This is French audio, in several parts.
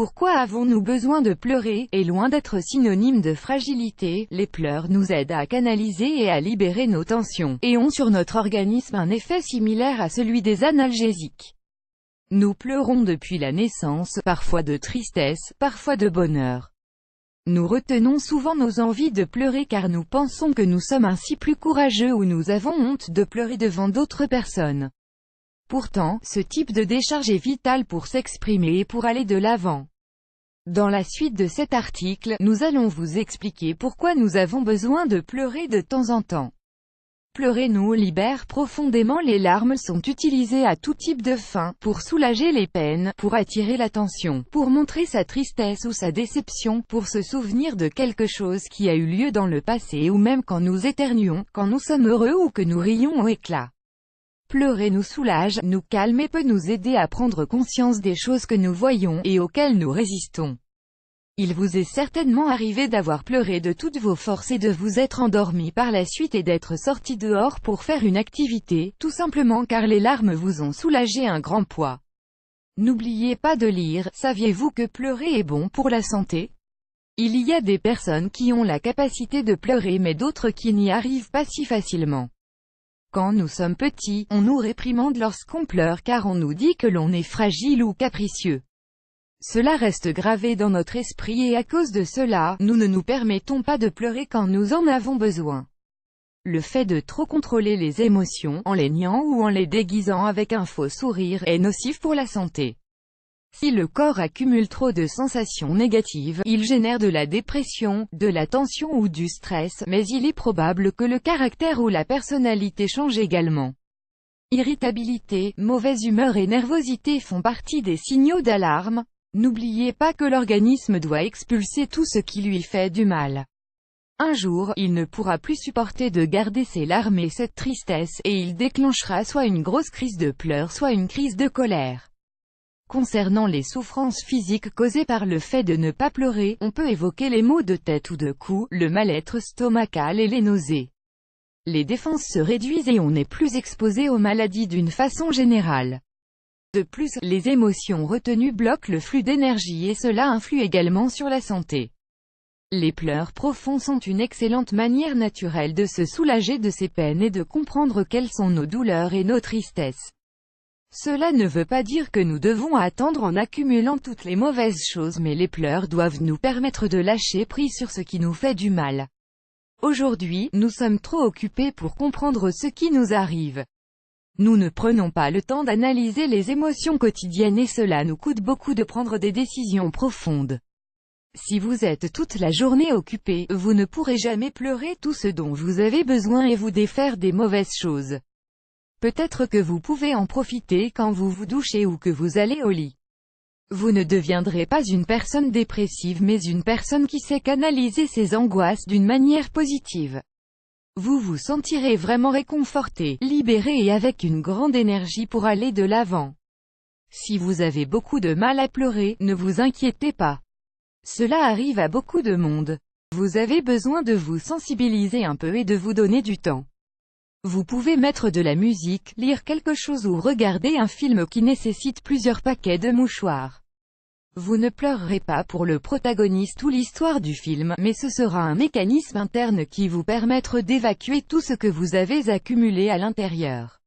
Pourquoi avons-nous besoin de pleurer? Et loin d'être synonyme de fragilité, les pleurs nous aident à canaliser et à libérer nos tensions, et ont sur notre organisme un effet similaire à celui des analgésiques. Nous pleurons depuis la naissance, parfois de tristesse, parfois de bonheur. Nous retenons souvent nos envies de pleurer car nous pensons que nous sommes ainsi plus courageux ou nous avons honte de pleurer devant d'autres personnes. Pourtant, ce type de décharge est vital pour s'exprimer et pour aller de l'avant. Dans la suite de cet article, nous allons vous expliquer pourquoi nous avons besoin de pleurer de temps en temps. Pleurer nous libère profondément. Les larmes sont utilisées à tout type de fin, pour soulager les peines, pour attirer l'attention, pour montrer sa tristesse ou sa déception, pour se souvenir de quelque chose qui a eu lieu dans le passé ou même quand nous éternuons, quand nous sommes heureux ou que nous rions au éclat. Pleurer nous soulage, nous calme et peut nous aider à prendre conscience des choses que nous voyons et auxquelles nous résistons. Il vous est certainement arrivé d'avoir pleuré de toutes vos forces et de vous être endormi par la suite et d'être sorti dehors pour faire une activité, tout simplement car les larmes vous ont soulagé un grand poids. N'oubliez pas de lire. Saviez-vous que pleurer est bon pour la santé? Il y a des personnes qui ont la capacité de pleurer mais d'autres qui n'y arrivent pas si facilement. Quand nous sommes petits, on nous réprimande lorsqu'on pleure car on nous dit que l'on est fragile ou capricieux. Cela reste gravé dans notre esprit et à cause de cela, nous ne nous permettons pas de pleurer quand nous en avons besoin. Le fait de trop contrôler les émotions, en les niant ou en les déguisant avec un faux sourire, est nocif pour la santé. Si le corps accumule trop de sensations négatives, il génère de la dépression, de la tension ou du stress, mais il est probable que le caractère ou la personnalité change également. Irritabilité, mauvaise humeur et nervosité font partie des signaux d'alarme. N'oubliez pas que l'organisme doit expulser tout ce qui lui fait du mal. Un jour, il ne pourra plus supporter de garder ses larmes et cette tristesse, et il déclenchera soit une grosse crise de pleurs soit une crise de colère. Concernant les souffrances physiques causées par le fait de ne pas pleurer, on peut évoquer les maux de tête ou de cou, le mal-être stomacal et les nausées. Les défenses se réduisent et on est plus exposé aux maladies d'une façon générale. De plus, les émotions retenues bloquent le flux d'énergie et cela influe également sur la santé. Les pleurs profonds sont une excellente manière naturelle de se soulager de ses peines et de comprendre quelles sont nos douleurs et nos tristesses. Cela ne veut pas dire que nous devons attendre en accumulant toutes les mauvaises choses mais les pleurs doivent nous permettre de lâcher prise sur ce qui nous fait du mal. Aujourd'hui, nous sommes trop occupés pour comprendre ce qui nous arrive. Nous ne prenons pas le temps d'analyser les émotions quotidiennes et cela nous coûte beaucoup de prendre des décisions profondes. Si vous êtes toute la journée occupé, vous ne pourrez jamais pleurer tout ce dont vous avez besoin et vous défaire des mauvaises choses. Peut-être que vous pouvez en profiter quand vous vous douchez ou que vous allez au lit. Vous ne deviendrez pas une personne dépressive mais une personne qui sait canaliser ses angoisses d'une manière positive. Vous vous sentirez vraiment réconforté, libéré et avec une grande énergie pour aller de l'avant. Si vous avez beaucoup de mal à pleurer, ne vous inquiétez pas. Cela arrive à beaucoup de monde. Vous avez besoin de vous sensibiliser un peu et de vous donner du temps. Vous pouvez mettre de la musique, lire quelque chose ou regarder un film qui nécessite plusieurs paquets de mouchoirs. Vous ne pleurerez pas pour le protagoniste ou l'histoire du film, mais ce sera un mécanisme interne qui vous permettra d'évacuer tout ce que vous avez accumulé à l'intérieur.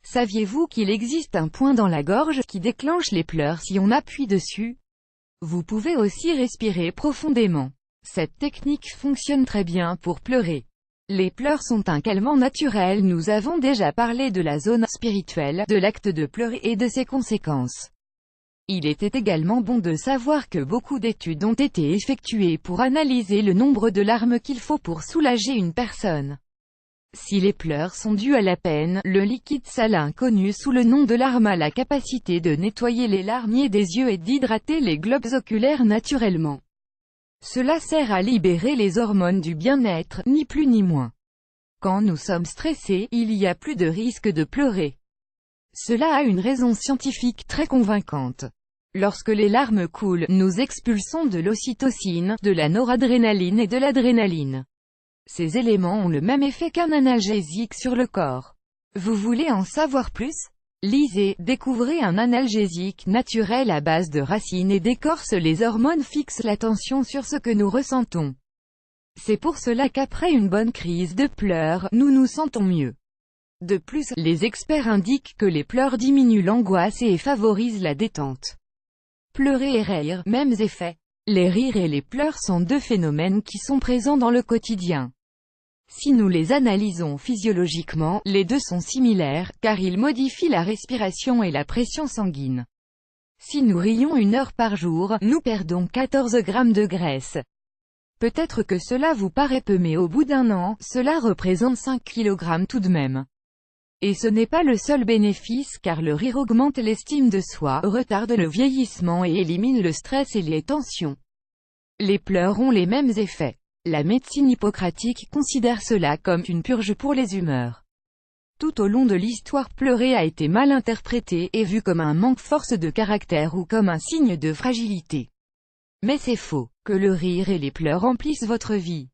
Saviez-vous qu'il existe un point dans la gorge qui déclenche les pleurs si on appuie dessus? Vous pouvez aussi respirer profondément. Cette technique fonctionne très bien pour pleurer. Les pleurs sont un calmant naturel. Nous avons déjà parlé de la zone spirituelle, de l'acte de pleurer et de ses conséquences. Il était également bon de savoir que beaucoup d'études ont été effectuées pour analyser le nombre de larmes qu'il faut pour soulager une personne. Si les pleurs sont dus à la peine, le liquide salin connu sous le nom de larme a la capacité de nettoyer les larmiers des yeux et d'hydrater les globes oculaires naturellement. Cela sert à libérer les hormones du bien-être, ni plus ni moins. Quand nous sommes stressés, il y a plus de risque de pleurer. Cela a une raison scientifique très convaincante. Lorsque les larmes coulent, nous expulsons de l'ocytocine, de la noradrénaline et de l'adrénaline. Ces éléments ont le même effet qu'un analgésique sur le corps. Vous voulez en savoir plus? Lisez, découvrez un analgésique naturel à base de racines et d'écorce. Les hormones fixent l'attention sur ce que nous ressentons. C'est pour cela qu'après une bonne crise de pleurs, nous nous sentons mieux. De plus, les experts indiquent que les pleurs diminuent l'angoisse et favorisent la détente. Pleurer et rire, mêmes effets. Les rires et les pleurs sont deux phénomènes qui sont présents dans le quotidien. Si nous les analysons physiologiquement, les deux sont similaires, car ils modifient la respiration et la pression sanguine. Si nous rions 1 heure par jour, nous perdons 14 grammes de graisse. Peut-être que cela vous paraît peu, mais au bout d'un an, cela représente 5 kg tout de même. Et ce n'est pas le seul bénéfice, car le rire augmente l'estime de soi, retarde le vieillissement et élimine le stress et les tensions. Les pleurs ont les mêmes effets. La médecine hippocratique considère cela comme une purge pour les humeurs. Tout au long de l'histoire, pleurer a été mal interprété et vu comme un manque force de caractère ou comme un signe de fragilité. Mais c'est faux, que le rire et les pleurs remplissent votre vie.